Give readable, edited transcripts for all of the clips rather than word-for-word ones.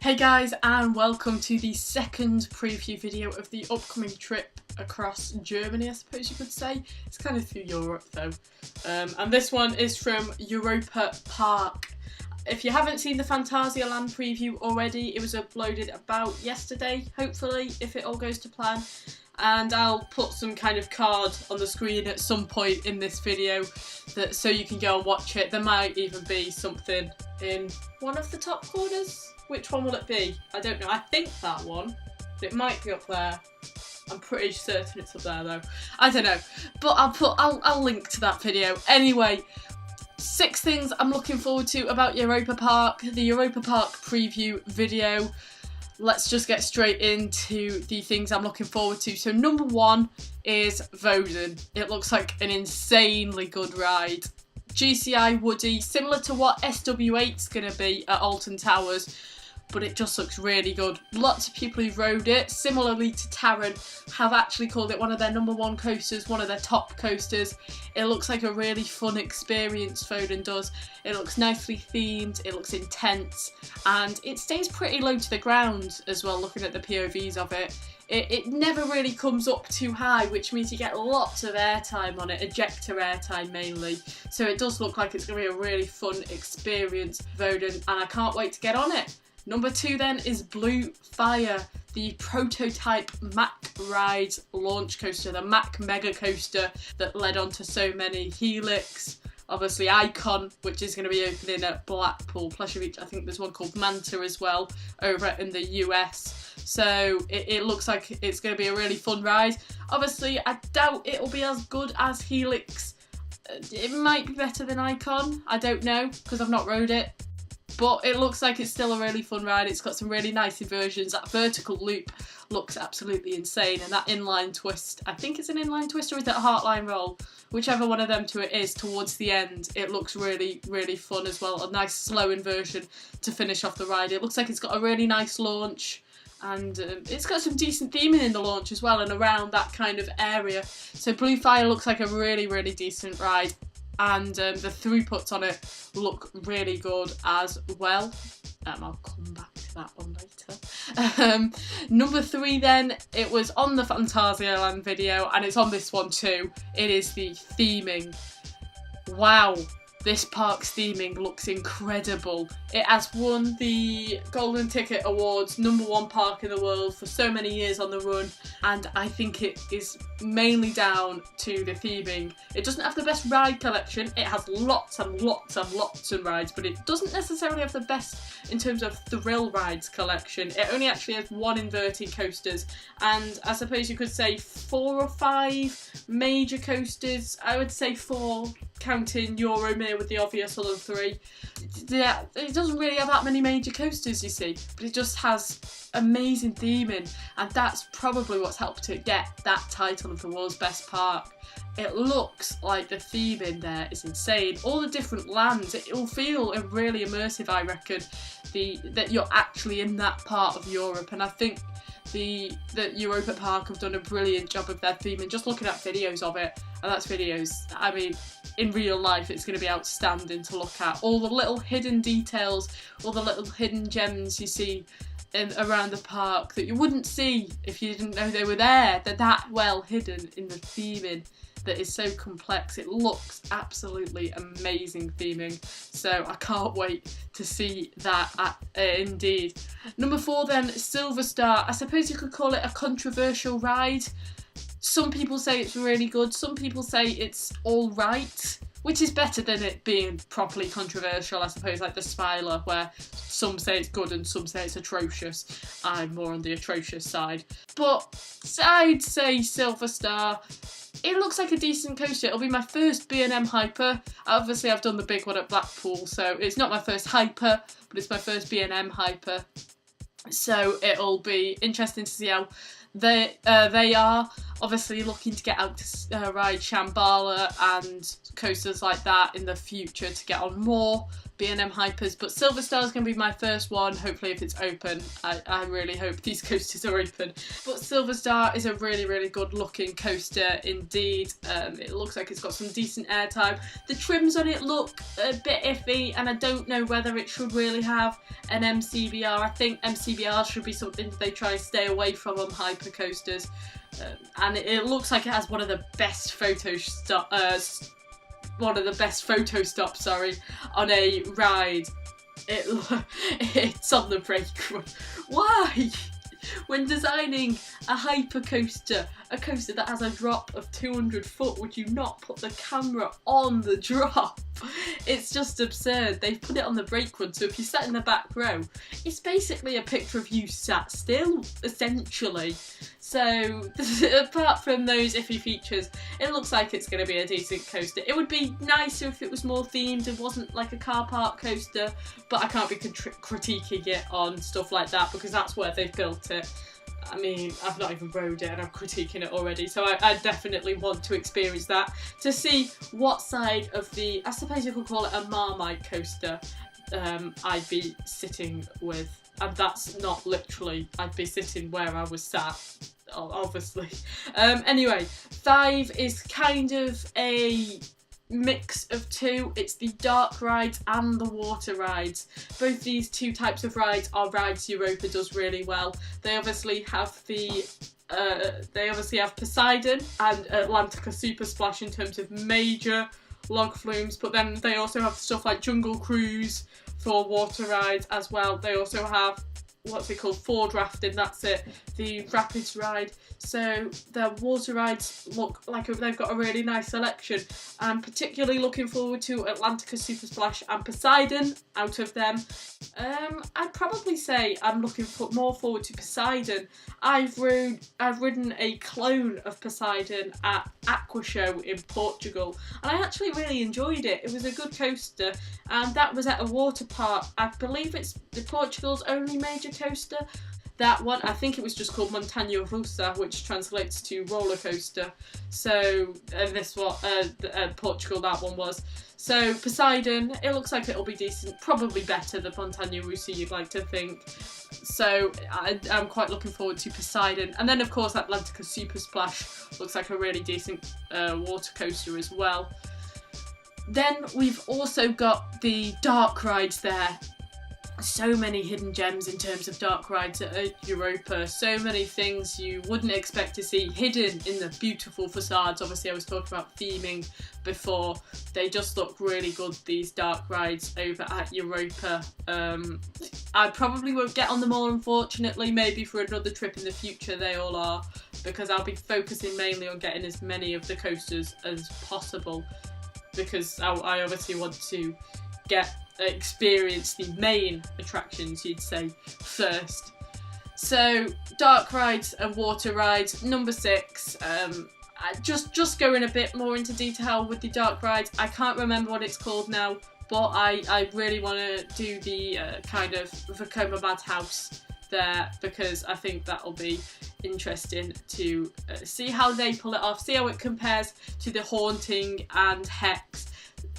Hey guys, and welcome to the second preview video of the upcoming trip across Germany, I suppose you could say. It's kind of through Europe though. And this one is from Europa Park. If you haven't seen the Phantasialand preview already, it was uploaded about yesterday, hopefully, if it all goes to plan. And I'll put some kind of card on the screen at some point in this video so you can go and watch it. There might even be something in one of the top corners. Which one will it be? I don't know. I think that one, but it might be up there. I'm pretty certain it's up there though. I don't know, but I'll link to that video. Anyway, 6 things I'm looking forward to about Europa Park, the Europa Park preview video. Let's just get straight into the things I'm looking forward to. So number 1 is Voltron. It looks like an insanely good ride. GCI Woody, similar to what SW8's going to be at Alton Towers, but it just looks really good. Lots of people who've rode it, similarly to Taron, have actually called it one of their number 1 coasters, one of their top coasters. It looks like a really fun experience, Voltron does. It looks nicely themed, it looks intense, and it stays pretty low to the ground as well, looking at the POVs of it. It never really comes up too high, which means you get lots of airtime on it, ejector airtime mainly. So it does look like it's going to be a really fun experience, Voltron, and I can't wait to get on it. Number 2 then is Blue Fire, the prototype Mack Rides launch coaster, the Mack Mega Coaster that led on to so many Helix, obviously Icon, which is going to be opening at Blackpool, Pleasure Beach. I think there's one called Manta as well over in the US. So it looks like it's going to be a really fun ride. Obviously, I doubt it'll be as good as Helix. It might be better than Icon. I don't know, because I've not rode it. But it looks like it's still a really fun ride. It's got some really nice inversions. That vertical loop looks absolutely insane. And that inline twist, I think it's an inline twist, or is it a heartline roll? Whichever one of them two it is, towards the end, it looks really, really fun as well. A nice slow inversion to finish off the ride. It looks like it's got a really nice launch. And it's got some decent theming in the launch as well and around that kind of area. So Blue Fire looks like a really, really decent ride. And the throughputs on it look really good as well. I'll come back to that one later. Number 3 then, it was on the Phantasialand video and it's on this one too. It is the theming. Wow. This park's theming looks incredible. It has won the Golden Ticket Awards, #1 park in the world for so many years on the run, and I think it is mainly down to the theming. It doesn't have the best ride collection. It has lots and lots and lots of rides, but it doesn't necessarily have the best in terms of thrill rides collection. It only actually has 1 inverted coasters, and I suppose you could say 4 or 5 major coasters. I would say 4, counting Euromir with the obvious other 3. Yeah, it doesn't really have that many major coasters, you see, but it just has amazing theming, and that's probably what's helped it get that title of the world's best park. It looks like the theming there is insane. All the different lands, it will feel really immersive, I reckon, that you're actually in that part of Europe, and I think the Europa Park have done a brilliant job of their theming. Just looking at videos of it, and that's videos, I mean, in real life it's going to be outstanding to look at. All the little hidden details, all the little hidden gems you see around the park that you wouldn't see if you didn't know they were there. They're that well hidden in the theming that is so complex. It looks absolutely amazing theming, so I can't wait to see that indeed. Number 4 then, Silver Star. I suppose you could call it a controversial ride. Some people say it's really good, some people say it's alright, which is better than it being properly controversial, I suppose, like the Smiler, where some say it's good and some say it's atrocious. I'm more on the atrocious side. But I'd say Silver Star. It looks like a decent coaster. It'll be my first B&M Hyper. Obviously, I've done the big one at Blackpool, so it's not my first Hyper, but it's my first B&M Hyper. So it'll be interesting to see how they are. Obviously looking to get out to ride Shambhala and coasters like that in the future to get on more B&M Hypers, but Silver Star is going to be my first one, hopefully if it's open. I really hope these coasters are open. But Silver Star is a really, really good looking coaster indeed. It looks like it's got some decent airtime. The trims on it look a bit iffy, and I don't know whether it should really have an MCBR. I think MCBR should be something they try to stay away from on hyper coasters. And it looks like it has one of the best photo stops on a ride. It's on the brake run. Why? When designing a hyper coaster, a coaster that has a drop of 200 foot, would you not put the camera on the drop? It's just absurd. They've put it on the brake run, so if you sat in the back row, it's basically a picture of you sat still, essentially. So, apart from those iffy features, it looks like it's going to be a decent coaster. It would be nicer if it was more themed and wasn't like a car park coaster, but I can't be critiquing it on stuff like that because that's where they've built it. I mean, I've not even rode it and I'm critiquing it already, so I definitely want to experience that to see what side of the, I suppose you could call it a Marmite coaster, I'd be sitting with. And that's not literally, I'd be sitting where I was sat, obviously. Anyway, 5 is kind of a mix of two. It's the dark rides and the water rides. Both these two types of rides are rides Europa does really well. They obviously have Poseidon and Atlantica Super Splash in terms of major log flumes, but then they also have stuff like Jungle Cruise for water rides as well. They also have, what's it called, Ford Rafting, that's it, the Rapids ride. So their water rides look like they've got a really nice selection. I'm particularly looking forward to Atlantica Super Splash and Poseidon out of them. I'd probably say I'm looking more forward to Poseidon. I've ridden a clone of Poseidon at Aqua Show in Portugal, and I actually really enjoyed it. It was a good coaster, and that was at a water park. I believe it's Portugal's only major coaster. That one, I think it was just called Montanha Russa, which translates to roller coaster. So, this one, Portugal, that one was. So, Poseidon, it looks like it'll be decent, probably better than Montanha Russa, you'd like to think. So, I'm quite looking forward to Poseidon. And then, of course, Atlantica Super Splash looks like a really decent water coaster as well. Then, we've also got the dark rides there. So many hidden gems in terms of dark rides at Europa, so many things you wouldn't expect to see hidden in the beautiful facades. Obviously I was talking about theming before, they just look really good, these dark rides over at Europa. I probably won't get on them all, unfortunately. Maybe for another trip in the future they all are, because I'll be focusing mainly on getting as many of the coasters as possible, because I obviously want to experience the main attractions, you'd say, first. So, dark rides and water rides. Number 6, just going a bit more into detail with the dark rides. I can't remember what it's called now, but I really want to do the kind of Vekoma Madhouse there, because I think that'll be interesting to see how they pull it off, see how it compares to the Haunting and Hex.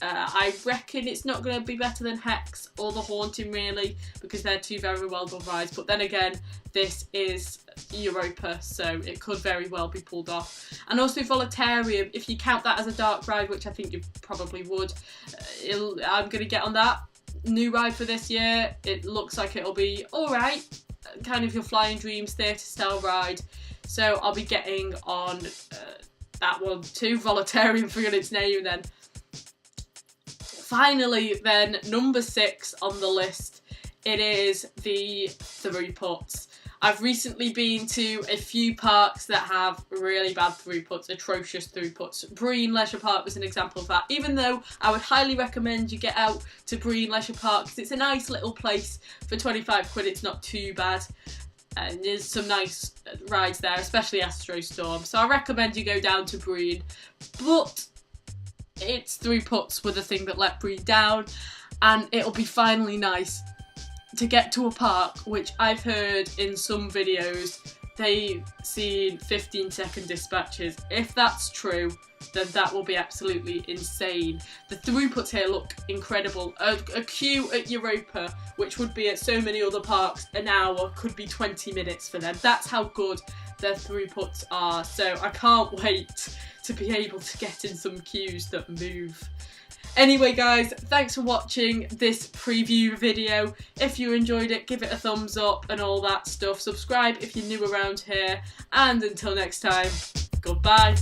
I reckon it's not going to be better than Hex or the Haunting, really, because they're two very well done rides. But then again, this is Europa, so it could very well be pulled off. And also Voltron, if you count that as a dark ride, which I think you probably would, I'm going to get on that. New ride for this year. It looks like it'll be alright, kind of your Flying Dreams theatre style ride. So I'll be getting on that one too, Voltron, forget its name then. Finally then, number 6 on the list, it is the throughputs. I've recently been to a few parks that have really bad throughputs, atrocious throughputs. Breen Leisure Park was an example of that, even though I would highly recommend you get out to Breen Leisure Park, because it's a nice little place. For 25 quid it's not too bad, and there's some nice rides there, especially Astro Storm, so I recommend you go down to Breen. But its throughputs were the thing that let Breen down, and it'll be finally nice to get to a park which I've heard in some videos they've seen 15-second dispatches. If that's true, then that will be absolutely insane. The throughputs here look incredible. A queue at Europa, which would be at so many other parks, an hour could be 20 minutes for them. That's how good their throughputs are. So I can't wait to be able to get in some queues that move. Anyway guys, thanks for watching this preview video. If you enjoyed it, give it a thumbs up and all that stuff. Subscribe if you're new around here. And until next time, goodbye.